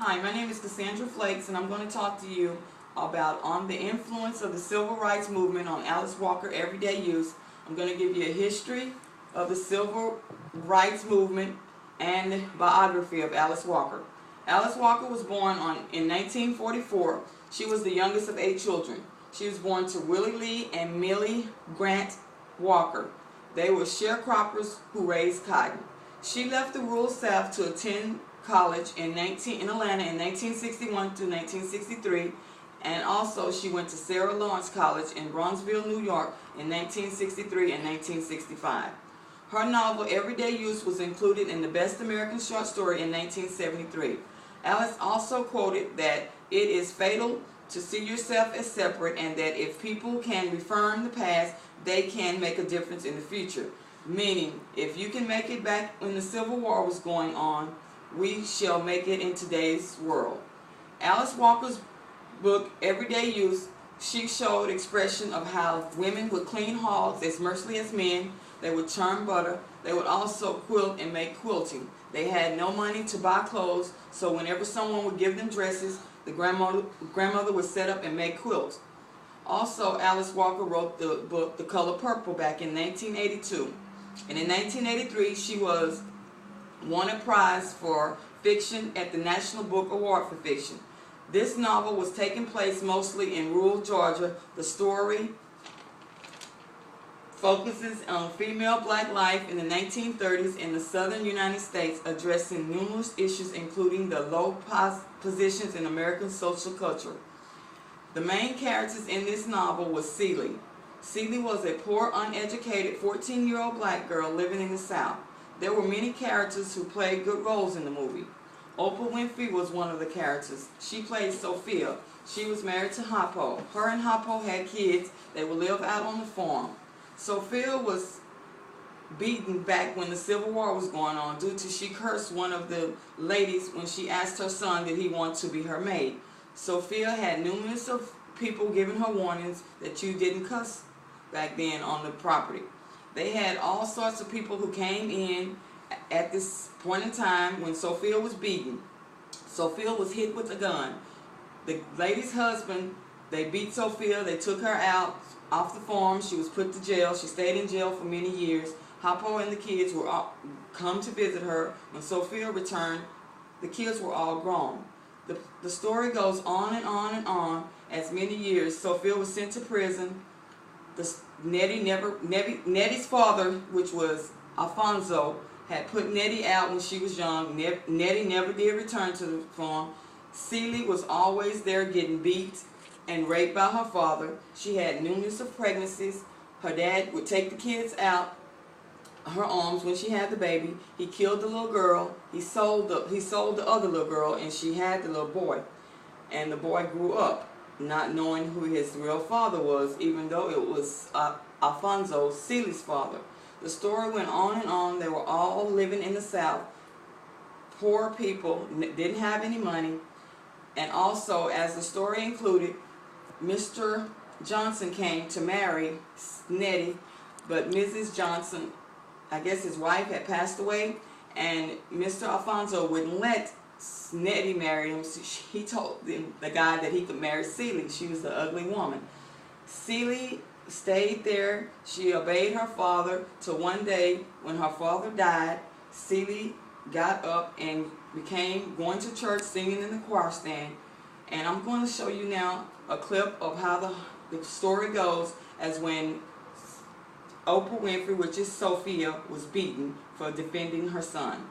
Hi, my name is Cassandra Flakes, and I'm going to talk to you about on the influence of the Civil Rights Movement on Alice Walker everyday use. I'm going to give you a history of the Civil Rights Movement and biography of Alice Walker. Alice Walker was born in 1944. She was the youngest of 8 children. She was born to Willie Lee and Millie Grant Walker. They were sharecroppers who raised cotton. She left the rural South to attend college in Atlanta in 1961 to 1963, and also she went to Sarah Lawrence College in Bronzeville, New York in 1963 and 1965. Her novel Everyday Use was included in the Best American Short Story in 1973. Alice also quoted that it is fatal to see yourself as separate, and that if people can reform the past, they can make a difference in the future. Meaning, if you can make it back when the Civil War was going on, we shall make it in today's world. Alice Walker's book, Everyday Use, she showed expression of how women would clean hogs as mercilessly as men. They would churn butter. They would also quilt and make quilting. They had no money to buy clothes, so whenever someone would give them dresses, the grandmother would set up and make quilts. Also, Alice Walker wrote the book The Color Purple back in 1982. And in 1983, she won a prize for fiction at the National Book Award for Fiction. This novel was taking place mostly in rural Georgia. The story focuses on female black life in the 1930s in the southern United States, addressing numerous issues including the low positions in American social culture. The main characters in this novel was Celie. Celie was a poor, uneducated 14-year-old black girl living in the South. There were many characters who played good roles in the movie. Oprah Winfrey was one of the characters. She played Sophia. She was married to Harpo. Her and Harpo had kids. They would live out on the farm. Sophia was beaten back when the Civil War was going on due to she cursed one of the ladies when she asked her son did he want to be her maid. Sophia had numerous of people giving her warnings that you didn't cuss back then on the property. They had all sorts of people who came in at this point in time when Sophia was beaten. Sophia was hit with a gun. The lady's husband, they beat Sophia, they took her out off the farm, she was put to jail, she stayed in jail for many years. Harpo and the kids were come to visit her. When Sophia returned, the kids were all grown. The story goes on and on and on. As many years, Sophia was sent to prison. Nettie's father, which was Alfonso, had put Nettie out when she was young. Nettie never did return to the farm. Celie was always there getting beat and raped by her father. She had numerous of pregnancies. Her dad would take the kids out her arms when she had the baby. He killed the little girl. He sold the other little girl, and she had the little boy. And the boy grew up not knowing who his real father was, even though it was Alfonso, Celie's father. The story went on and on. They were all living in the South. Poor people, didn't have any money. And also, as the story included, Mr. Johnson came to marry Nettie, but Mrs. Johnson, I guess his wife had passed away, and Mr. Alfonso wouldn't let Nettie marry him. He told the guy that he could marry Celie. She was the ugly woman. Celie stayed there. She obeyed her father till one day when her father died. Celie got up and began going to church, singing in the choir stand. And I'm going to show you now a clip of how the story goes as when Oprah Winfrey, which is Sophia, was beaten for defending her son.